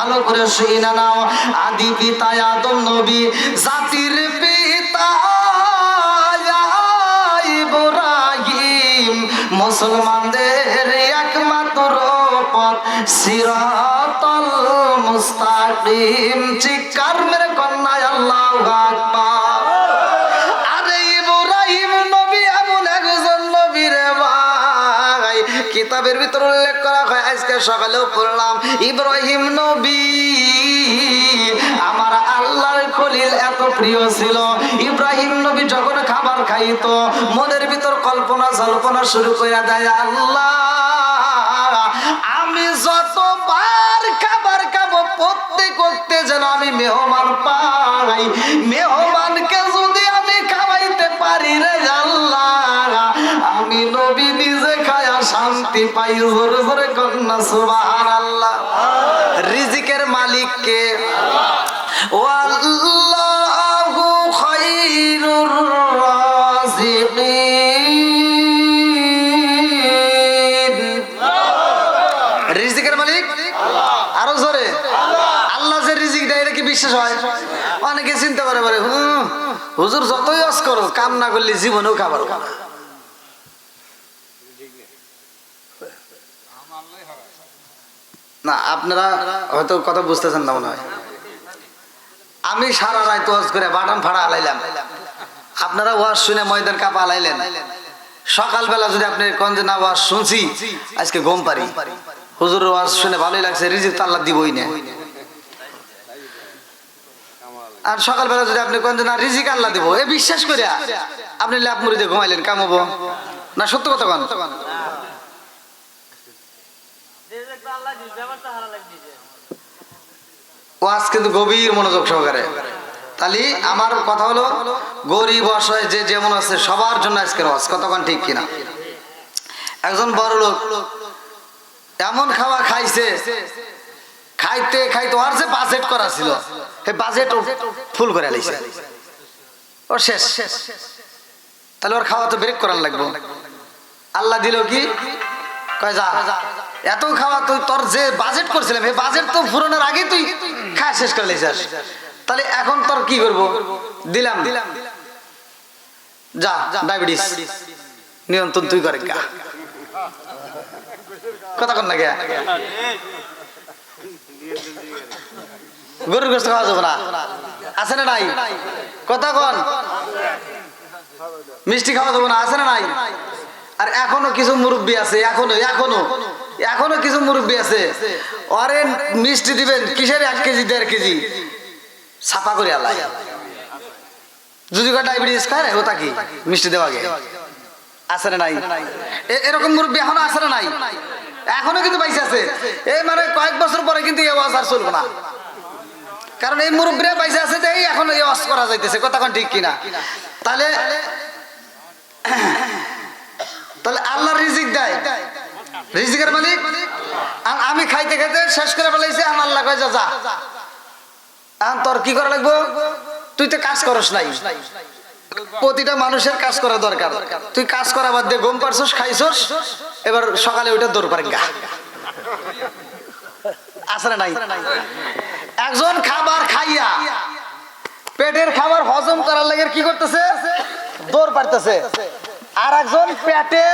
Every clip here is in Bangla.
ভালো করে শুনে নাও। আদি পিতা আদম নবী, জাতির পিতা ইব্রাহিম, মুসলমানদের একমাত্র পথ সিরাতাল মুস্তাকিম। চিৎকার মেরে কন্যা আল্লাহু আকবার। আরে ইব্রাহিম নবী এমন একজন নবী রে ভাই, কিতাবের ভিতর উল্লেখ করা হয়, আজকে সকালেও পড়লাম, ইব্রাহিম নবী আমার আল্লাহর খলিল এত প্রিয় ছিল। ইব্রাহিম নবী যখন খাবার খাইতো, মনের ভিতর কল্পনা জল্পনা শুরু করে দেয়, আল্লাহ আমি যতবার খাবার খাবো প্রত্যেক যেন আমি মেহমান পাই, মেহমানকে যদি আমি খাওয়াইতে পারি রে আল্লাহ, আমি নবী নিজে খায়া শান্তি পাই। জোরে জোরে কন্যা সুবহানাল্লাহ। রিজিকের মালিক কে? ও আল্লাহু খায়রুর রাযিকিন। রিজিকের মালিক আরো জোরে আল্লাহ যে রিজিক দেয়, এটা কি বিশ্বাস হয়? অনেকে চিন্তা করে বলে, হুজুর যতই ওয়াজ করো, কাম না করলে জীবনেও খাবার না। আপনারা হয়তো কথা বুঝতেছেন না মনে হয়। আমি সারা রাত ওয়াজ করে বাটাম ফাড়া আলাইলাম, আপনারা ওয়াজ শুনে ময়দান কাপা আলাইলেন। সকালবেলা যদি আপনি কোন যে না ওয়াজ শুনছি, আজকে ঘুম পারি, হুজুরের ওয়াজ শুনে ভালোই লাগছে, রিজিক তো আল্লাহ দিবই না। আর সকালবেলা যদি আপনি কোন যে না রিজিক আল্লাহ দিব, এ বিশ্বাস করে আপনি ল্যাপ মুড়িতে ঘুমাইলেন, কামাবো না? সত্য কথা কন। ওয়াজ কিন্তু গভীর মনোযোগ সহকারে। তাহলে আমার কথা হলো, গরিব অসহায় যে যেমন আছে সবার জন্য আজকের ওয়াজ। কতক্ষণ ঠিক কিনা? একজন বড় লোক এমন খাওয়া খাইছে, খাইতে খাইতে ওর যে বাজেট করা ছিল, সেই বাজেট ফুল করে আলাইছে, ও শেষ। তাহলে ওর খাওয়া তো ব্রেক করার লাগবে। আল্লাহ দিল কি, কয় যা এত খাওয়া, তুই তোর যে বাজেট করছিলাম এই বাজেট তো ফুরানোর আগে তুই খাওয়া শেষ করে লাইছিস, তাহলে এখন তোর কি করব? দিলাম, যা ডায়াবেটিস নিয়ন্ত্রণ তুই করে। কথা কন না, গরুর গোশত খাওয়া যাবে না, আছে না নাই? কথা কন। মিষ্টি খাওয়া যাবে না, আছে না নাই? আর এখনো কিছু মুরব্বী আছে, এখনো কিছু মুরব্বী আছে, ওরে মিষ্টি দিবেন কিসের 1 কেজি 1.5 কেজি ছাপা করে আল্লাহ। যদি ডায়াবেটিস খায় ওটা কি মিষ্টি দেওয়া গে, আছে না নাই? এরকম মুরব্বী এখনো আছে না নাই? এখনো কিন্তু বাইসে আছে। এই মানে কয়েক বছর পরে কিন্তু এই ওয়াজ আর চলবে না, কারণ এই মুরব্বীরা বাইসে আছে, এই এখন এই ওয়াজ করা যাইতেছে। কথা কোন ঠিক কিনা? তাহলে আল্লাহ রিজিক দেয়, রিজিকের মালিক। আর আমি খাইতে খাইতে শেষ করে ফেলাইছি, আমার আল্লাহ কয় যা, এখন তোর কি করা লাগবো? তুই তো কাজ করস নাই। প্রতিটা মানুষের কাজ করা দরকার। তুই কাজ করা বাদ দিয়ে ঘুম পারছস, খাইছস, এবার সকালে ওইটা দৌড় পারেন গা, আছে না নাই? একজন খাবার খাইয়া পেটের খাবার হজম করার লাগে কি করতেছে? দৌড় পারতেছে। আর একজন পেটে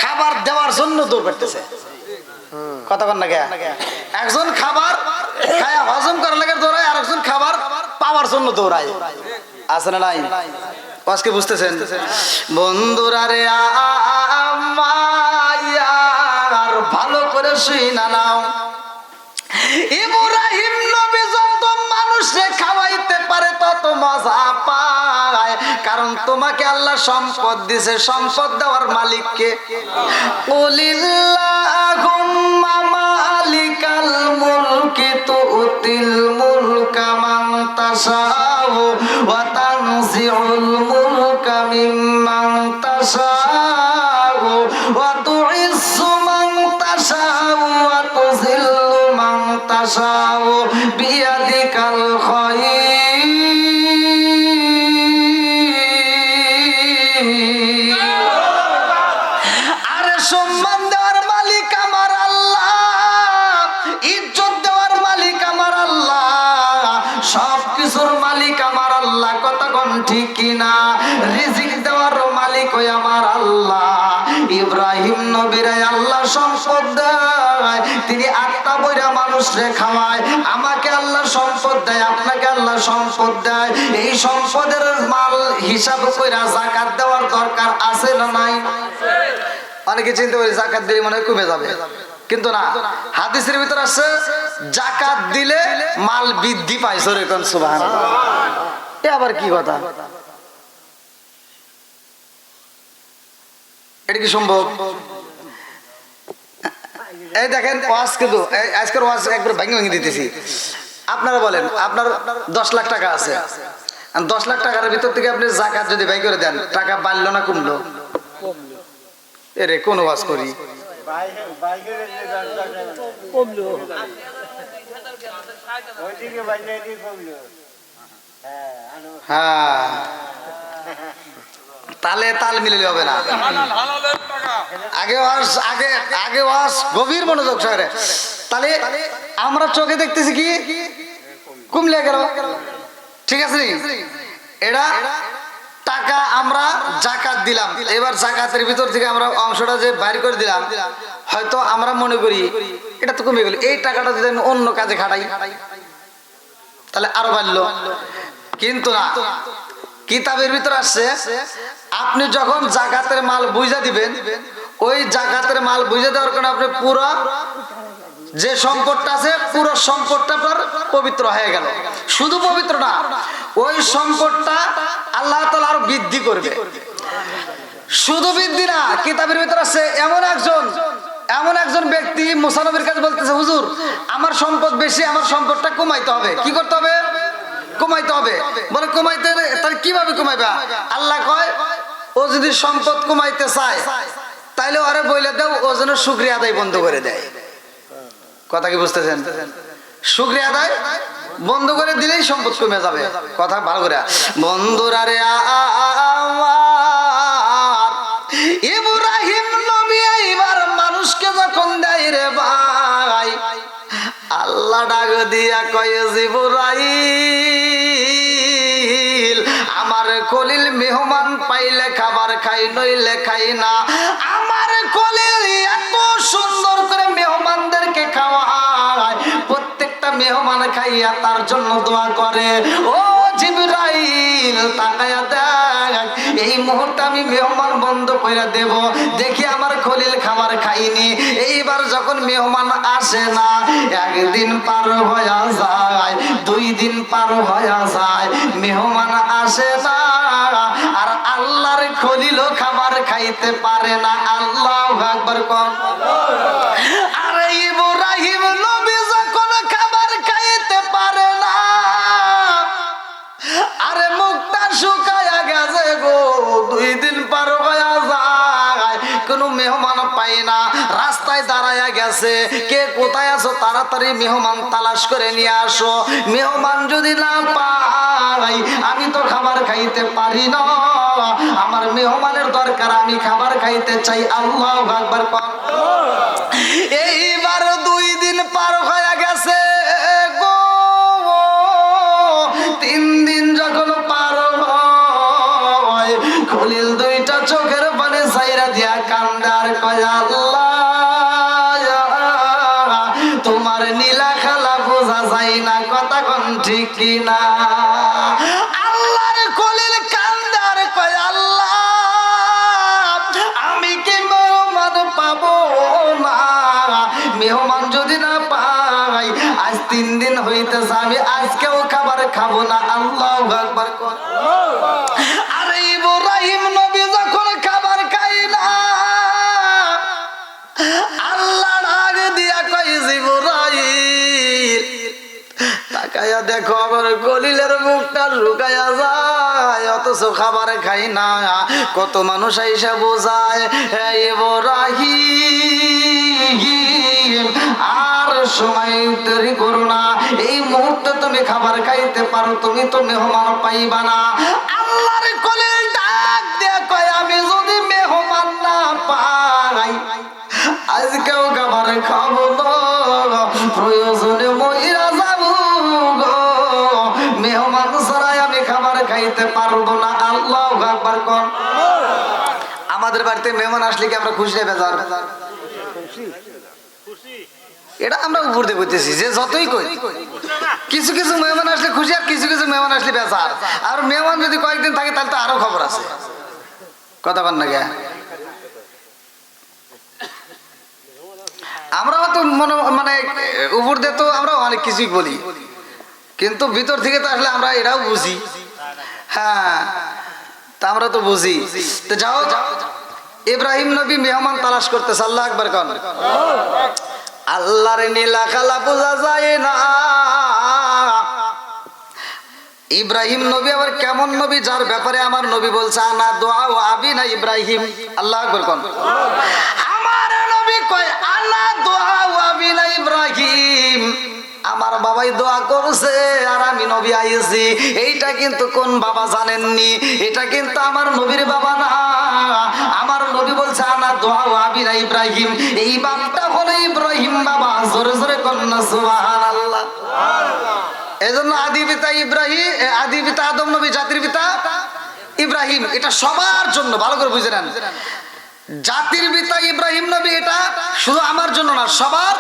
খাবার দেওয়ার জন্য দৌড় পারতেছে। কথা কন না কে? একজন খাবার খায়া হজম করার লাগে দৌড়ায়, আর একজন খাবার পাওয়ার জন্য দৌড়ায়, আছে না নাই? আজকে বুঝতেছেন বন্ধুরা রে? আর ভালো করে শুইনা নাও, ইব্রাহিম নবী যত মানুষে খাওয়াইতে পারে তত মজা পায়, কারণ তোমাকে আল্লাহ সম্পদ দিয়েছে। সম্পদ দেওয়ার মালিক কে? কুলিল্লাহুম্মা মালিকাল মুলকি তুতিল মুলকা মান তাশাউ ওয়া তানজিউল মুলকা মিম্মান তাশাউ ওয়া তুইজ্জু মান তাশাউ ওয়া তুযিল্লু মান তাশাউ বিয়াদিকাল খায়র। আরে সম্মান দেওয়ার মালিক আমার আল্লাহ, ইজ্জত দেওয়ার মালিক আমার ঠিক কিনা? রিজিক দেওয়ার মালিক ওই আমার আল্লাহ। ইব্রাহিম নবীরে আল্লাহ সম্পদ দেয়, তিনি আটটা বইরা মানুষরে খাওয়ায়। আমাকে আল্লাহ সম্পদ দেয়, আপনাকে আল্লাহ সম্পদ দেয়। এই সম্পদের মাল হিসাব কইরা যাকাত দেওয়ার দরকার আছে না নাই? অনেকে চিন্তা করে যাকাত দিলে মনে হয় কমে যাবে, কিন্তু না, হাদিসের ভিতর আছে যাকাত দিলে মাল বৃদ্ধি পায়। জোরে কোন সুবহানাল্লাহ। এ আবার কি কথা? এটা কি সম্ভব? এই দেখেন ওয়াজ, কিন্তু আজকের ওয়াজ একবার ভেঙে ভেঙে দিতেছি। আপনারা বলেন, আপনার 10 লাখ টাকা আছে, 10 লাখ টাকার ভিতর থেকে আপনি যাকাত যদি ব্যয় করে দেন, টাকা বাড়লো না কমলো? এরে কোন ওয়াজ করি? হ্যাঁ, তালে তাল মিলে হবে না। আগে ওয়াজ গভীর মনোযোগ সহকারে। তাহলে আমরা চোখে দেখতেছি কি কমলে গেল, ঠিক আছে? এটা টাকা আমরা যাকাত দিলাম, এবার যাকাতের ভিতর থেকে আমরা অংশটা যে বাইর করে দিলাম, হয়তো আমরা মনে করি এটা তো কমে গেল, এই টাকাটা যদি আমি অন্য কাজে খাটাই তাহলে আরো বাড়লো, কিন্তু না। কিতাবের ভিতর আসছে আপনি যখন যাকাতের মাল বুঝা দিবেন, ওই যাকাতের মাল বুঝা দেওয়ার কারণে আপনি পুরো যে সম্পদটা আছে পুরো সম্পদটা আপনার পবিত্র হয়ে গেল। শুধু পবিত্র না, ওই সম্পদটা আল্লাহ তাআলা আরো বৃদ্ধি করবে। শুধু বৃদ্ধি না, কিতাবের ভিতর আছে এমন একজন ব্যক্তি মুসা নবীর কাছে বলতেছে, হুজুর আমার সম্পদ বেশি, আমার সম্পদটা কমাইতে হবে। কি করতে হবে? কমাইতে হবে। বলে কমাইতে, তাহলে কিভাবে কমাইবা? আল্লাহ কয়, ও যদি সম্পদ কমাইতে চায় তাইলে ওরে বলে দাও ও যেন শুকরিয়া আদায় বন্ধ করে দেয়। কথা কি বুঝতেছেন? শুকরিয়া আদায় বন্ধ করে দিলেই সম্পদ কমে যাবে। কথা ভালো করে বন্ধুরা রে, ইব্রাহিম নবী এইবার মানুষকে যখন দেয় রে ভাই, আল্লাহ ডাক দিয়া কয়, জিবরাইল আমার খলিল মেহমান পাইলে খাবার খাই, নইলে খাই না। আমার খলিল এত সুন্দর করে মেহমানদেরকে খাওয়ায়, প্রত্যেকটা মেহমান খাইয়া তার জন্য দোয়া করে। ও জিবরাইল তাকায়া দেখ, এই মুহূর্তে আমি মেহমান বন্ধ করে দেব, দেখি আমার খলিল খাবার খাইনি। এইবার যখন মেহমান আসে না, একদিন পার হয়ে যায়, 2 দিন পার হয়ে যায়, মেহমান আসে না, আর আল্লাহর খলিলও খাবার খাইতে পারে না। আল্লাহু আকবার কোন। আরে ইব্রাহিম নবী যখন খাবার খাইতে পারে না, আরে মুখটা শুকায়া গেছে গো, 2 দিন পার হয়ে যায়, কোনো মেহমান পাই না, রাস্তায় দাঁড়ায়া গেছে, কে কোথায় আছো তাড়াতাড়ি মেহমান তালাশ করে নিয়ে আসো। মেহমান যদি না পাই আমি তো খাবার খাইতে পারি না, আমার মেহমানের দরকার, আমি খাবার খাইতে চাই। আল্লাহু আকবার। এইবার 2 দিন পার হয়ে গেছে গো, 3 দিন যখন পার হয়, খলিল 2টা চোখের পানে ছাইরা দিয়া কান্দার কয়, আল্লাহ তোমার নীলা খালা বোঝা যায় না। কথা কোন ঠিক কিনা? আল্লাহর খলিল কান্দার কয়, আল্লাহ আমি কি মেহমান পাবো না? মেহমান যদি না পাই, আজ 3 দিন হইতেছে, আমি আজকেও খাবার খাবো না। আল্লাহু আকবার। আরে ইব্রাহিম নবী যখন খাবার খাই না, আল্লাহ ডাক দিয়া কয়, জিবরাইল তাকায়া দেখো আমার খলিলের মুখটা শুকায়া যায়, অথচ খাবার খাই না। কত মানুষ আইসা বোঝায়, হে ইব্রাহিম আর সময় দেরি করো না, এই মুহূর্তে তুমি খাবার খাইতে পারো, তুমি তো মেহমান পাইবা না। আল্লাহর খলিল ডাক দিয়া কয়, আমি যদি মেহমান না পাই আজকেও খাবার খাবো না, প্রয়োজনে মইরা যাবো গো, মেহমান ছাড়াই আমি খাবার খাইতে খাওয়াইতে পারবো না। আল্লাহু আকবার কোন। আমাদের বাড়িতে মেহমান আসলে কি আমরা খুশি না বেজার? এটা আমরা উপর দিয়ে করতেছি যে যতই কই, কিছু কিছু মেহমান আসলে খুশি আর কিছু কিছু মেহমান আসলে বেজার। আর মেহমান যদি কয়েকদিন থাকে তাহলে তো আরো খবর আছে, কথা বল না গে। আমরা তো মানে উপর দিয়ে তো আমরা অনেক কিছুই বলি, কিন্তু ভিতর থেকে তো আসলে আমরা এটাও বুঝি। হ্যাঁ, তা আমরা তো বুঝি। তো যাও, ইব্রাহিম নবী মেহমান তালাশ করতেছে। আল্লাহ আকবার কোন। আল্লাহর নীলা খালা বোঝা যায় না। ইব্রাহিম নবী আবার কেমন নবী, যার ব্যাপারে আমার নবী বলছে আনা দোয়া ও আবিনা ইব্রাহিম। আল্লাহ আকবার কোন। আমার নবী কয় আনা দোয়া ও আবিনা ইব্রাহিম, আমার বাবাই দোয়া করছে আর আমি নবী আইছি। এইটা কিন্তু কোন বাবা জানেননি, এটা কিন্তু আমার নবীর বাবা না। আমার নবী বলছে আনা দোয়া ও আবিনা ইব্রাহিম, এই বাপটা হলো ইব্রাহিম বাবা। জোরে জোরে কন্যা সুবহানাল্লাহ। এজন্য আদি পিতা ইব্রাহিম, আদি পিতা আদম নবী, জাতির পিতা ইব্রাহিম। এটা সবার জন্য, ভালো করে বুঝে নেন। জাতির পিতা ইব্রাহিম নবী, এটা শুধু আমার জন্য না, সবার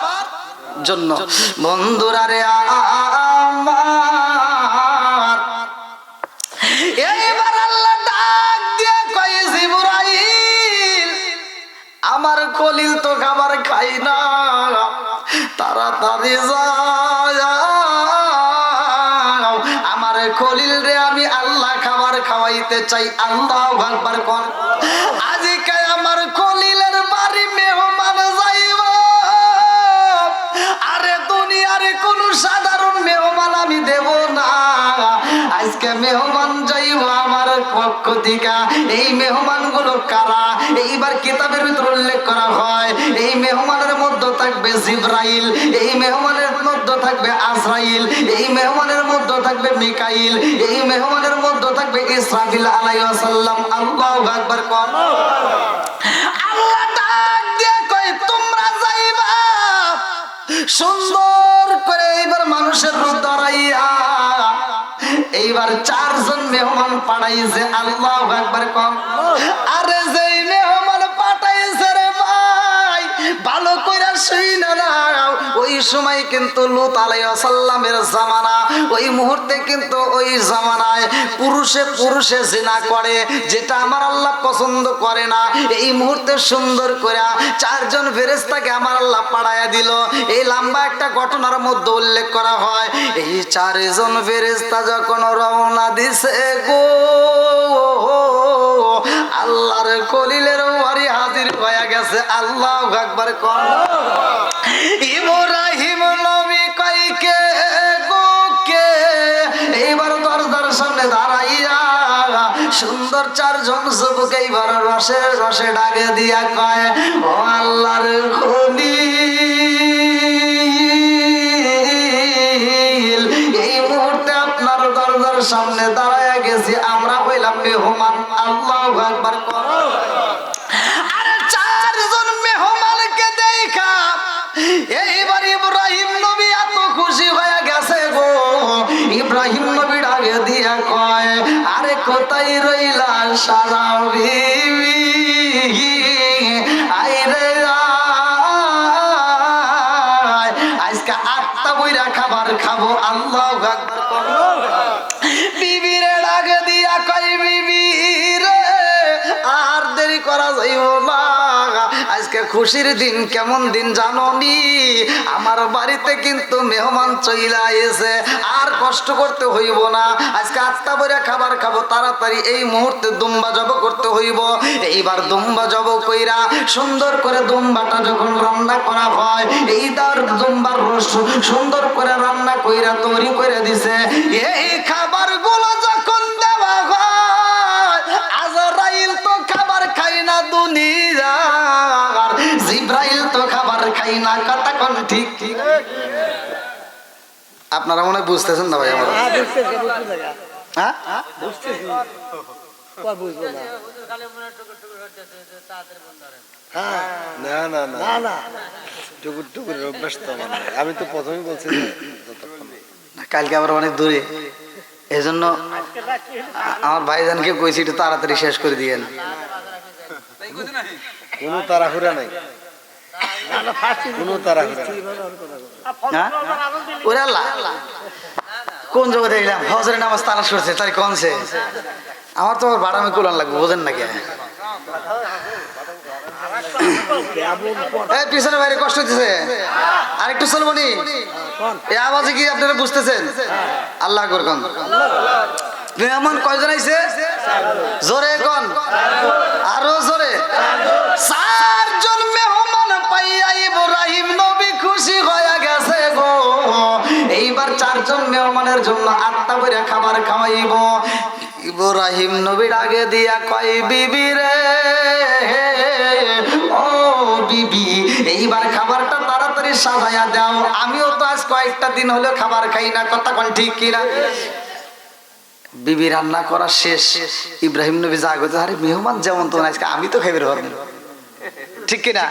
জন্য। বন্ধুরা রে আমার, এইবার আল্লাহ ডাক দিয়ে কয় জিবরাইল, আমার খলিল তো খাবার খাই না, তাড়াতাড়ি যায়, আমার খলিল রে আমি আল্লাহ খাবার খাওয়াইতে চাই। আল্লাহু আকবার কোন। আজকে আমার খলিলের বাড়ি মেহমান যাইব। আরে দুনিয়ার কোন সাধারণ মেহমান আমি দেব না, আজকে মেহমান যাইব আমার পক্ষ থেকে। এই মেহমান গুলো কারা? এইবার কিতাবের ভিতর উল্লেখ করা হয়, এই মেহমানের মধ্যে থাকবে জিবরাইল, এই মেহমানের মধ্যে থাকবে আজরাইল, এই মেহমানের মধ্যে থাকবে মিকাইল, এই মেহমানের মধ্যে থাকবে ইসরাফিল আলাইহিস সালাম। আল্লাহু আকবার কোন। আল্লাহ ডাক দিয়ে কয় তোমরা যাইবা সুন্দর করে। এইবার মানুষের রূপ ধরাইয়া এইবার 4 জন মেহমান পাঠাইছে। আল্লাহু আকবার কোন। আরে যেই মেহমান পাঠাইছে রে ভাই, ভালো কইরা শুইনা নাও। ওই সময় কিন্তু লূত আলাইহিস সালামের জামানা, ওই মুহূর্তে কিন্তু ওই জামানায় পুরুষে পুরুষে জিনা করে, যেটা আমার আল্লাহ পছন্দ করে না। এই মুহূর্তে সুন্দর করে 4 জন ফেরেশতাকে আমার আল্লাহ পাঠাইয়া দিল। এই লম্বা একটা ঘটনার মধ্যে উল্লেখ করা হয়, এই 4 জন ফেরেশতা যখন রওনা দিছে গো, আল্লাহর খলিলের বাড়ি হাজির হয়ে গেছে। আল্লাহু আকবার কোন। ইব্রাহিম নবী কয় কে গো কে? এইবার দরজার সামনে দাঁড়াইয়া সুন্দর 4 জন যুবক এইবার রসে রসে ডাকে দিয়া কয় ও আল্লাহর খলিল, এই মুহূর্তে আপনার দরজার সামনে দাঁড়াইয়া গেছি, আমরা হইলাম মেহমান। আল্লাহু আকবার কোন। আরে 4 জন মেহমানকে দেখা এইবার ইব্রাহিম নবী এত খুশি হয়ে গেছে গো। ইব্রাহিম নবী ডাকে দিয়া কয় আরে কোথায় রইলা সারা বিবি, আইরে আজকে 8টা বইরা খাবার খাবো। আল্লাহু আকবার কোন। বিবিরে ডাকে দিয়া কয় বিবি রে আর দেরি করা যাইব না, আজকে খুশির দিন। কেমন দিন জানো নি? আমার বাড়িতে কিন্তু মেহমান চইলা এসে, আর কষ্ট করতে হইব না। আজকে 8টা বইরা খাবার খাবো, তাড়াতাড়ি এই মুহূর্তে দুম্বা জব করতে হইব। এইবার দুম্বা জব কইরা সুন্দর করে দুম্বাটা যখন রান্না করা হয়, এই তার দুম্বার রস সুন্দর করে রান্না কইরা তৈরি করে দিছে। এই খাবার গুলো যখন দেওয়া হয়, আজরাইল তো খাবার খাই না দুনিয়ার, জিব্রাইল তো খাবার খাই না। কথা কোন ঠিক? আপনারা মনে হয় বুঝতেছেন না ভাই? আমরা হ্যাঁ আমি তো প্রথমেই বলছি কালকে আবার অনেক দূরে এই জন্য আমার ভাইজানকে কইছি একটু তাড়াতাড়ি শেষ করে দিয়েন। কোনো তাড়াহুড়া নাই, কোনো তাড়াহুড়া। হ্যাঁ ওরে আল্লাহ, কোন জগতে গেলাম? হজরের নামাজ তালাশ করছে তাই কনছে। আমার তো বাড়ামে কোলান লাগবে, বোঝেন নাকি? পিছনে বাইরে কষ্ট হচ্ছে, আর একটু চলবনি। এই আওয়াজে কি আপনারা বুঝতেছেন? আল্লাহ আকবার কোন। মেহমান কয়জন আইছে? জোরে কোন, আরো জোরে। 4 জন মেহমান পাইয়া ইব্রাহিম নবী খুশি হয়ে গেছে গো। এইবার 4 জন মেহমানের জন্য আত্মা করে খাবার খাওয়াইব। ইব্রাহিম নবীর আগে দিয়া কয়, বিবি রে, ও বিবি, এইবার খাবারটা তাড়াতাড়ি সাজাইয়া দাও। আমিও তো আজ কয়েকটা দিন হলো খাবার খাই না, কথা কোন ঠিক কিনা? বিবি রান্না করা শেষ, ইব্রাহিম নবী জাগতে, আরে মেহমান যেমন তেমন আজকে আমি তো খাইবে পারব, ঠিক কিনা?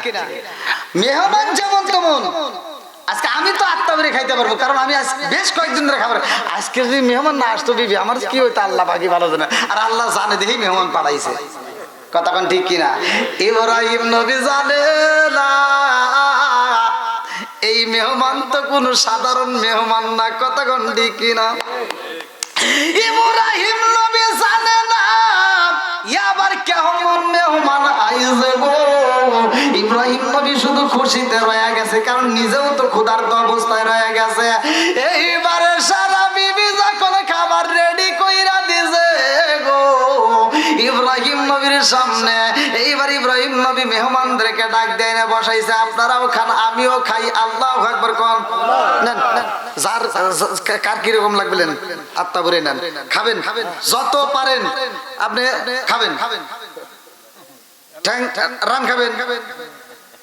মেহমান যেমন তেমন আজকে আমি তো আত্মা বেড়ে খাইতে পারবো, কারণ আমি আজ বেশ কয়েকদিন ধরে খাবার। আজকে যদি মেহমান না আসতো বিবি, আমার কি হইতো আল্লাহ বাকি ভালো জানে, আর আল্লাহ জানে দেখেই মেহমান পাঠাইছে, কথা কোন ঠিক কিনা? ইব্রাহিম নবী জানে না এই মেহমান তো কোনো সাধারণ মেহমান না, কথা কোন ঠিক কিনা? ইব্রাহিম নবী জানে না আবার কেমন মেহমান আইছে গো। ইব্রাহিম নবী শুধু খুশিতে রয়ে গেছে, কারণ নিজেও তো ক্ষুধার্ত অবস্থায় রয়ে গেছে। এইবারে সারা বিবি যখন খাবার রেডি কইরা দিছে গো ইব্রাহিম নবীর সামনে, এইবার ইব্রাহিম নবী মেহমানদেরকে ডাক দেয় না, বসাইছে, আপনারাও খান আমিও খাই। আল্লাহু আকবার কোন। নেন যার কার কি রকম লাগবে নেন, আত্মা ভরে নেন, খাবেন যত পারেন আপনি খাবেন, রান খাবেন,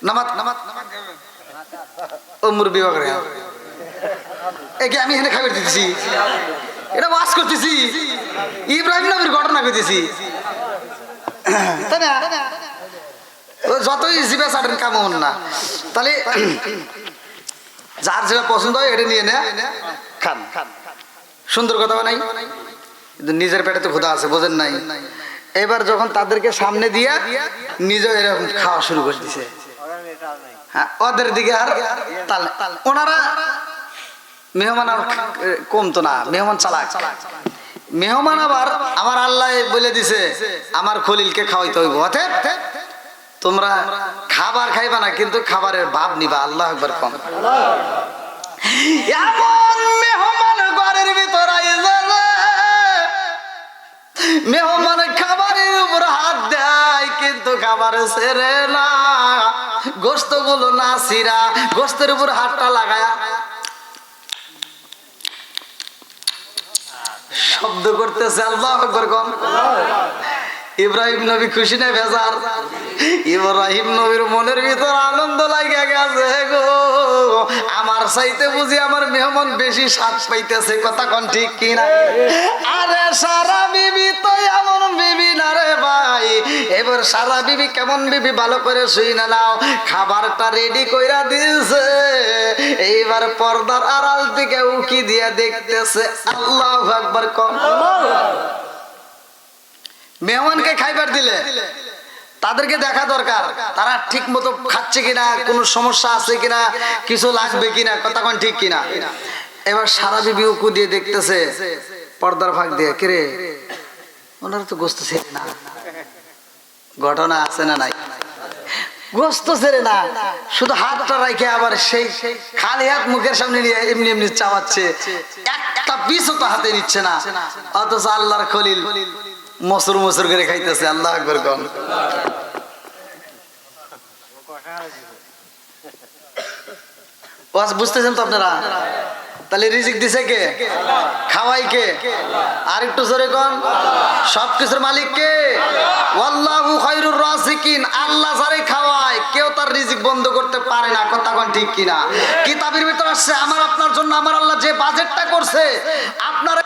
নামাত ও মুরব্বি বাগরে একে আমি এখানে খাবার দিতেছি, এটা ওয়াজ করতেছি, ইব্রাহিম নবীর ঘটনা কইতেছি, তাই না? যতই জিবে ছাড়েন কামন না, তাহলে যার যেটা পছন্দ হয় এটা নিয়ে নে খান, সুন্দর কথা নাই? কিন্তু নিজের পেটে তো ক্ষুধা আছে, বোঝেন নাই? এবার যখন তাদেরকে সামনে দিয়া নিজে এরকম খাওয়া শুরু করে দিছে, হ্যাঁ ওদের দিকে আর ওনারা মেহমান আর কমতো না, মেহমান চালাক মেহমান। আবার আমার আল্লাহ বলে দিছে আমার খলিলকে খাওয়াইতে হইব, অতএব তোমরা খাবার খাইবা না, কিন্তু খাবারের ভাব নিবা। আল্লাহ একবার কম। এমন মেহমান ঘরের ভিতর আইছে, মেহমান খাবারের উপর হাত দেয় কিন্তু খাবার ছেড়ে না, গোস্ত গুলো না ছিড়া গোস্তের উপর হাতটা লাগায়া শব্দ করতেছে। আল্লাহু আকবার কোন। ইব্রাহিম নবী খুশি না বেজার? ইব্রাহিম নবীর মনের ভিতর আনন্দ লাগা গেছে গো, আমার চাইতে বুঝি আমার মেহমান বেশি স্বাদ পাইতেছে, কথা কোন ঠিক কিনা? আরে সারা বিবি তো এমন বিবি না রে ভাই, এবার সারা বিবি কেমন বিবি ভালো করে শুই না নাও। খাবারটা রেডি কইরা দিয়েছে, এইবার পর্দার আড়াল থেকে উকি দিয়ে দেখতেছে। আল্লাহু আকবার কোন। মেহমানকে খাইবার দিলে তাদেরকে দেখা দরকার তারা ঠিক মতো খাচ্ছে কিনা, কোনো সমস্যা আছে কিনা, কিছু লাগবে কিনা, কথা কোন ঠিক কিনা? এবার সারা বিবি উকু দিয়ে দেখতেছে পর্দার ফাঁক দিয়ে, কিরে ওনারা তো গোস্ত ছেড়ে না, ঘটনা আছে না নাই? গোস্ত ছেড়ে না, শুধু হাতটা রাখে আবার সেই খালি হাত মুখের সামনে নিয়ে এমনি এমনি চাওয়াচ্ছে, একটা পিছও তো হাতে নিচ্ছে না, অথচ আল্লাহর খলিল মসুর মসুর করে খাইতেছে। আল্লাহ আকবার কোন। ওয়াজ বুঝতেছেন তো আপনারা? তাহলে রিজিক দিছে কে? খাওয়াই কে? আর একটু জোরে কোন। সবকিছুর মালিক কে? ওয়াল্লাহু খায়রুর রাযিকিন। আল্লাহ যারে খাওয়ায় কেউ তার রিজিক বন্ধ করতে পারে না, কথা কোন ঠিক কিনা? কিতাবের ভিতর আসছে আমার আপনার জন্য আমার আল্লাহ যে বাজেটটা করছে আপনার